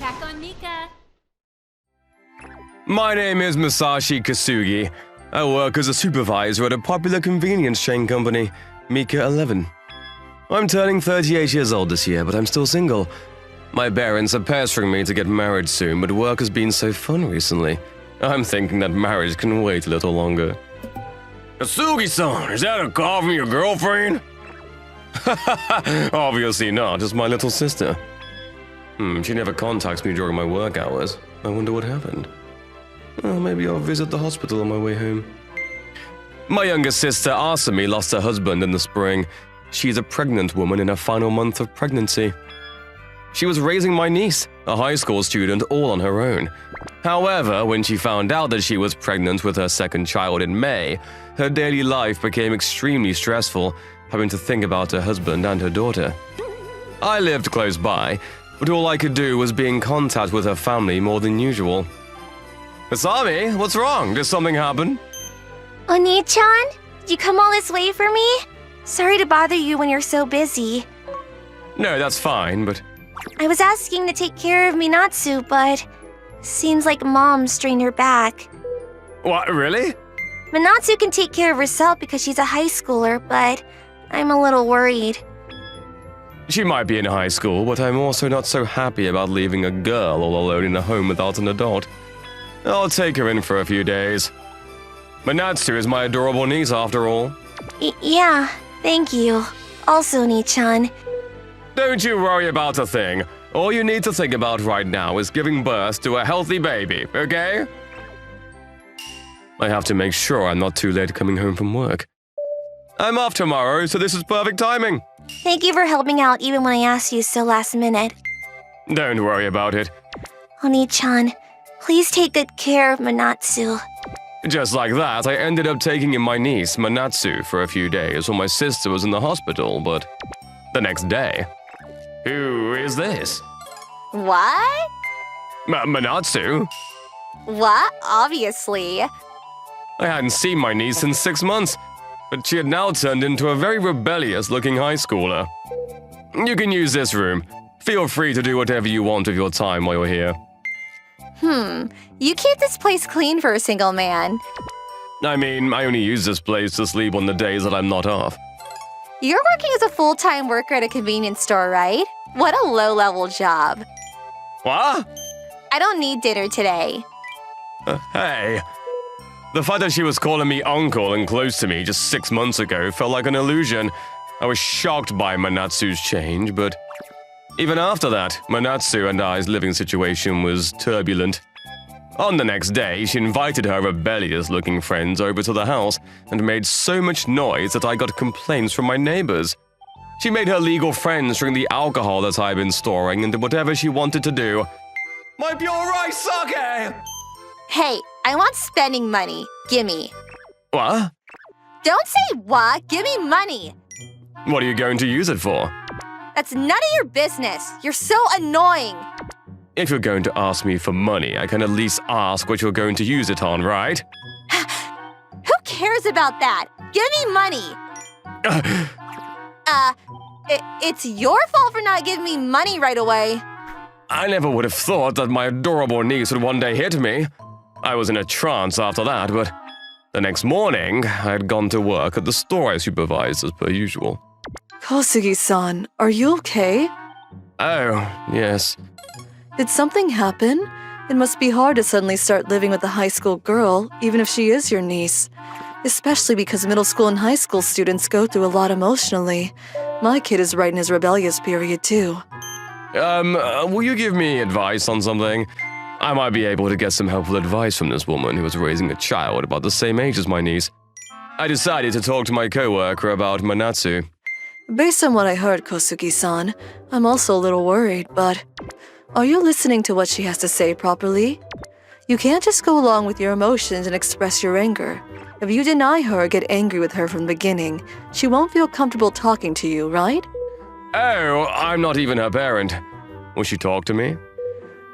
Attack on Mika! My name is Masashi Kasugi. I work as a supervisor at a popular convenience chain company, Mika 11. I'm turning 38 years old this year, but I'm still single. My parents are pestering me to get married soon, but work has been so fun recently. I'm thinking that marriage can wait a little longer. Kasugi-san, is that a call from your girlfriend? Obviously not, it's my little sister. She never contacts me during my work hours. I wonder what happened. Maybe I'll visit the hospital on my way home. My younger sister Asami lost her husband in the spring. She's a pregnant woman in her final month of pregnancy. She was raising my niece, a high school student, all on her own. However, when she found out that she was pregnant with her second child in May, her daily life became extremely stressful, having to think about her husband and her daughter. I lived close by, but all I could do was be in contact with her family more than usual. Asami, what's wrong? Did something happen? Oni-chan, did you come all this way for me? Sorry to bother you when you're so busy. No, that's fine, but... I was asking to take care of Minatsu, but... seems like Mom strained her back. What, really? Minatsu can take care of herself because she's a high schooler, but I'm a little worried. She might be in high school, but I'm also not so happy about leaving a girl all alone in a home without an adult. I'll take her in for a few days. Minatsu is my adorable niece, after all. Yeah, thank you. Also, Oni-chan. Don't you worry about a thing. All you need to think about right now is giving birth to a healthy baby, okay? I have to make sure I'm not too late coming home from work. I'm off tomorrow, so this is perfect timing. Thank you for helping out even when I asked you so last minute. Don't worry about it. Oni-chan, please take good care of Minatsu. Just like that, I ended up taking in my niece, Minatsu, for a few days while my sister was in the hospital, but the next day... Who is this? What? Minatsu? What? Obviously. I hadn't seen my niece in 6 months, but she had now turned into a very rebellious-looking high schooler. You can use this room. Feel free to do whatever you want with your time while you're here. You keep this place clean for a single man. I mean, I only use this place to sleep on the days that I'm not off. You're working as a full-time worker at a convenience store, right? What a low-level job. What? I don't need dinner today. Hey. The fact that she was calling me uncle and close to me just 6 months ago felt like an illusion. I was shocked by Minatsu's change, but even after that, Minatsu and I's living situation was turbulent. On the next day, she invited her rebellious-looking friends over to the house and made so much noise that I got complaints from my neighbors. She made her legal friends drink the alcohol that I'd been storing and did whatever she wanted to do. My pure rice sake! Hey, I want spending money. Gimme. What? Don't say what. Give me money. What are you going to use it for? That's none of your business. You're so annoying. If you're going to ask me for money, I can at least ask what you're going to use it on, right? Who cares about that? Give me money. It's your fault for not giving me money right away. I never would have thought that my adorable niece would one day hit me. I was in a trance after that, but the next morning, I had gone to work at the store I supervised as per usual. Kosugi-san, are you okay? Oh, yes. Did something happen? It must be hard to suddenly start living with a high school girl, even if she is your niece. Especially because middle school and high school students go through a lot emotionally. My kid is right in his rebellious period, too. Will you give me advice on something? I might be able to get some helpful advice from this woman who was raising a child about the same age as my niece. I decided to talk to my coworker about Minatsu. Based on what I heard, Kosugi-san, I'm also a little worried, but... are you listening to what she has to say properly? You can't just go along with your emotions and express your anger. If you deny her or get angry with her from the beginning, she won't feel comfortable talking to you, right? Oh, I'm not even her parent. Will she talk to me?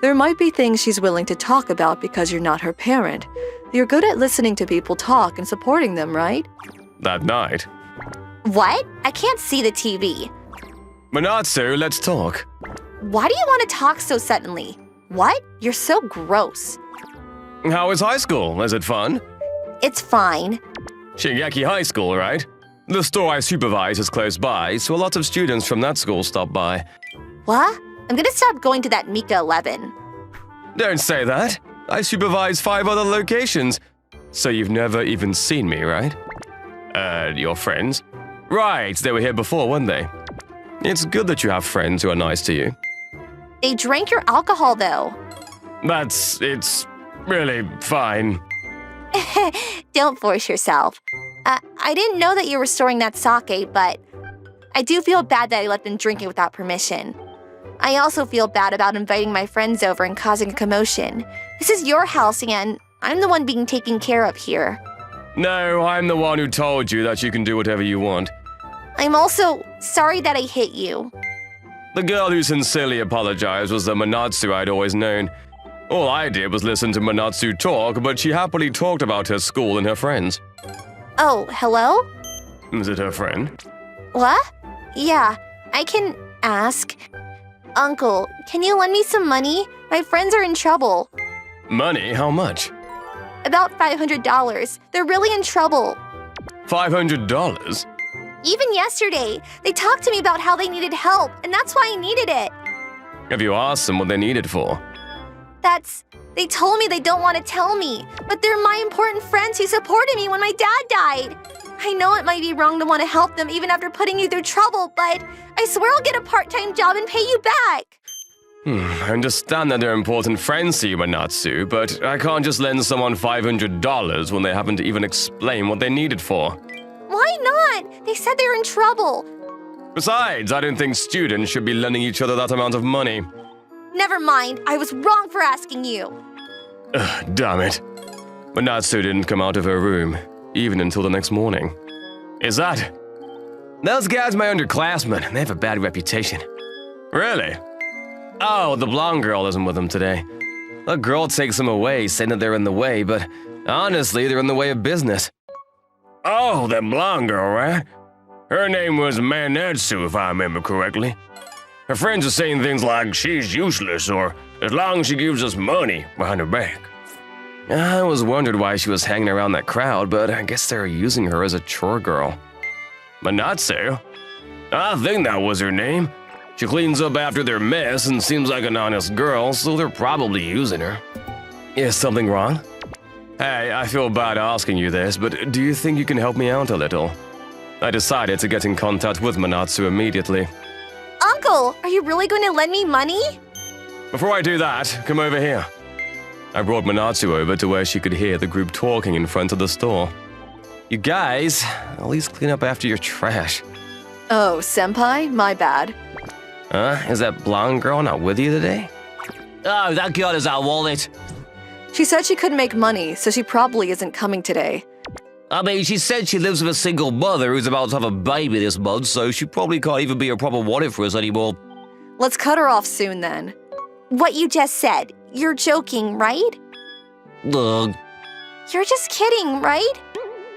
There might be things she's willing to talk about because you're not her parent. You're good at listening to people talk and supporting them, right? That night. What? I can't see the TV. Minatsu, let's talk. Why do you want to talk so suddenly? What? You're so gross. How is high school? Is it fun? It's fine. Shingeki High School, right? The store I supervise is close by, so a lot of students from that school stop by. What? I'm gonna stop going to that Mika 11. Don't say that. I supervise 5 other locations. So you've never even seen me, right? Your friends? Right, they were here before, weren't they? It's good that you have friends who are nice to you. They drank your alcohol, though. It's really fine. Don't force yourself. I didn't know that you were storing that sake, but I do feel bad that I let them drink it without permission. I also feel bad about inviting my friends over and causing a commotion. This is your house, and I'm the one being taken care of here. No, I'm the one who told you that you can do whatever you want. I'm also sorry that I hit you. The girl who sincerely apologized was the Manatsu I'd always known. All I did was listen to Manatsu talk, but she happily talked about her school and her friends. Oh, hello? Is it her friend? What? Yeah, I can ask. Uncle, can you lend me some money? My friends are in trouble. Money? How much? About $500. They're really in trouble. $500? Even yesterday, they talked to me about how they needed help, and that's why I needed it. Have you asked them what they need it for? They told me they don't want to tell me, but they're my important friends who supported me when my dad died. I know it might be wrong to want to help them even after putting you through trouble, but I swear I'll get a part-time job and pay you back. I understand that they're important friends to you, Manatsu, but I can't just lend someone $500 when they haven't even explained what they need it for. Why not? They said they were in trouble. Besides, I don't think students should be lending each other that amount of money. Never mind, I was wrong for asking you. Ugh, damn it. Manatsu didn't come out of her room, even until the next morning. Is that? Those guys are my underclassmen, and they have a bad reputation. Really? Oh, the blonde girl isn't with them today. The girl takes them away, saying that they're in the way, but honestly, they're in the way of business. Oh, that blonde girl, right? Her name was Manatsu, if I remember correctly. Her friends are saying things like she's useless or as long as she gives us money behind her back. I always wondered why she was hanging around that crowd, but I guess they were using her as a chore girl. Manatsu? I think that was her name. She cleans up after their mess and seems like an honest girl, so they're probably using her. Is something wrong? Hey, I feel bad asking you this, but do you think you can help me out a little? I decided to get in contact with Manatsu immediately. Uncle, are you really going to lend me money? Before I do that, come over here. I brought Manatsu over to where she could hear the group talking in front of the store. You guys, at least clean up after your trash. Oh, senpai, my bad. Is that blonde girl not with you today? Oh, that girl is our wallet. She said she couldn't make money, so she probably isn't coming today. I mean, she said she lives with a single mother who's about to have a baby this month, so she probably can't even be a proper wallet for us anymore. Let's cut her off soon then. What you just said, you're joking, right? Ugh. You're just kidding, right?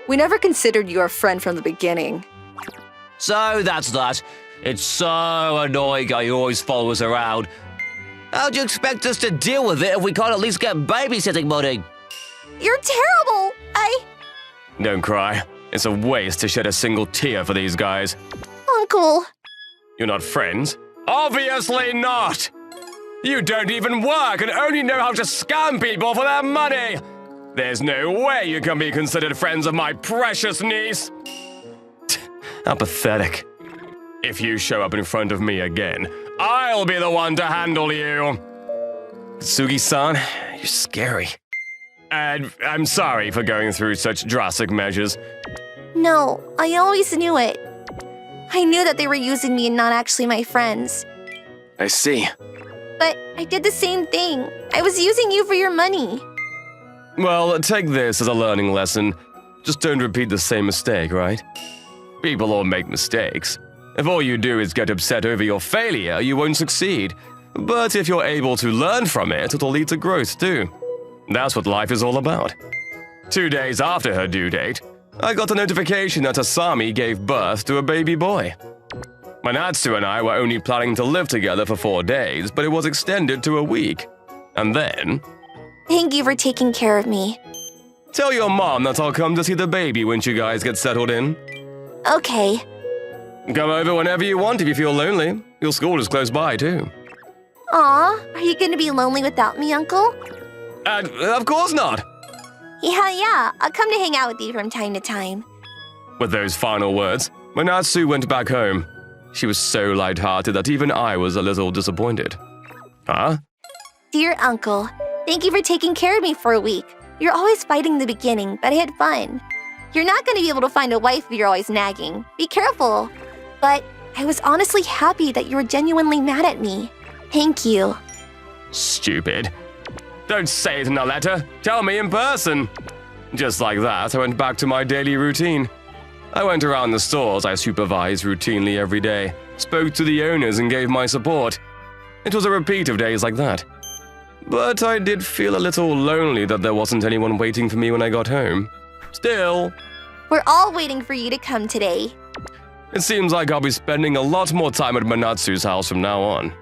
We never considered you our friend from the beginning. So that's that. It's so annoying how you always follow us around. How do you expect us to deal with it if we can't at least get babysitting money? You're terrible. Don't cry. It's a waste to shed a single tear for these guys. Uncle. You're not friends? Obviously not! You don't even work and only know how to scam people for their money! There's no way you can be considered friends of my precious niece! How pathetic. If you show up in front of me again, I'll be the one to handle you! Sugi-san, you're scary. And I'm sorry for going through such drastic measures. No, I always knew it. I knew that they were using me and not actually my friends. I see. But I did the same thing. I was using you for your money. Well, take this as a learning lesson. Just don't repeat the same mistake, right? People all make mistakes. If all you do is get upset over your failure, you won't succeed. But if you're able to learn from it, it'll lead to growth too. That's what life is all about. 2 days after her due date, I got a notification that Asami gave birth to a baby boy. Manatsu and I were only planning to live together for 4 days, but it was extended to a week. And then, Thank you for taking care of me. tell your mom that I'll come to see the baby once you guys get settled in. Okay. Come over whenever you want if you feel lonely. Your school is close by, too. Aw, are you gonna be lonely without me, Uncle? Of course not. Yeah, I'll come to hang out with you from time to time. With those final words, Manatsu went back home. She was so light-hearted that even I was a little disappointed. Huh? Dear Uncle, thank you for taking care of me for a week. You're always fighting in the beginning, but I had fun. You're not going to be able to find a wife if you're always nagging. Be careful. But I was honestly happy that you were genuinely mad at me. Thank you. Stupid. Don't say it in a letter. Tell me in person. Just like that, I went back to my daily routine. I went around the stores I supervised routinely every day, spoke to the owners and gave my support. It was a repeat of days like that. But I did feel a little lonely that there wasn't anyone waiting for me when I got home. Still, We're all waiting for you to come today. it seems like I'll be spending a lot more time at Manatsu's house from now on.